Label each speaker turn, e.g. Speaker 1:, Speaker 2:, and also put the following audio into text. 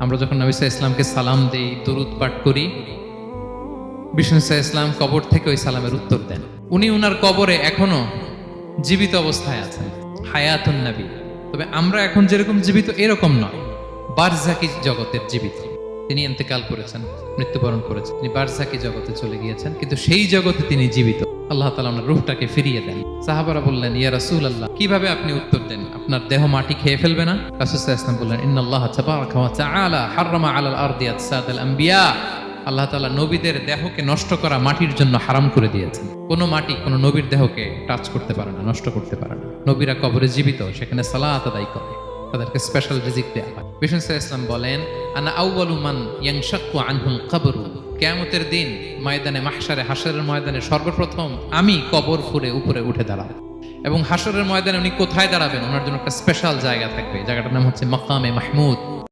Speaker 1: আমরা যখন নবী সাল্লাল্লাহু আলাইহি ইসলামকে সালাম দেই, দরুদ পাঠ করি, বিষ্ণু সাল্লাল্লাহু আলাইহি ইসলাম কবর থেকে ওই সালামের উত্তর দেন। উনি উনার কবরে এখনো জীবিত অবস্থায় আছেন, হায়াতুন নবী। তবে আমরা এখন যেরকম জীবিত এরকম নয়, বারজাকি জগতের জীবিত। তিনি ইন্তেকাল করেছেন, মৃত্যুবরণ করেছেন, তিনি বারজাকি জগতে চলে গিয়েছেন, কিন্তু সেই জগতে তিনি জীবিত। আল্লাহ তাআলা ওনার রূহটাকে ফিরিয়ে দেন। সাহাবারা বললেন, ইয়া রাসূলুল্লাহ, কিভাবে আপনি উত্তর দেন? আপনার দেহ মাটি খেয়ে ফেলবে না? রাসূল সাল্লাল্লাহু আলাইহি ওয়াসাল্লাম বললেন, ইন্নাল্লাহা তাবারাকা ওয়া তাআলা হাররামা আলাল আরদি আজসাদাল আম্বিয়া। আল্লাহ তাআলা নবীদের দেহকে নষ্ট করা মাটির জন্য হারাম করে দিয়েছেন। কোনো মাটি কোনো নবীর দেহকে টাচ করতে পারে না, নষ্ট করতে পারে না। নবীরা কবরে জীবিত, সেখানে সালাত আদায় করে, তাদেরকে স্পেশাল রিজিক দেয়া হয়। বিষ্ণু সাল্লাল্লাহু আলাইহি ওয়াসাল্লাম বলেন, আনা আউয়ালু মান ইয়ানশাক্কু আনহুল কবরু। কিয়ামতের দিন ময়দানে মাহশারে, হাশরের ময়দানে সর্বপ্রথম আমি কবর ফুঁড়ে উপরে উঠে দাঁড়াবো। এবং হাশরের ময়দানে উনি কোথায় দাঁড়াবেন? ওনার জন্য একটা স্পেশাল জায়গা থাকবে, জায়গাটার নাম হচ্ছে মাকামে মাহমুদ।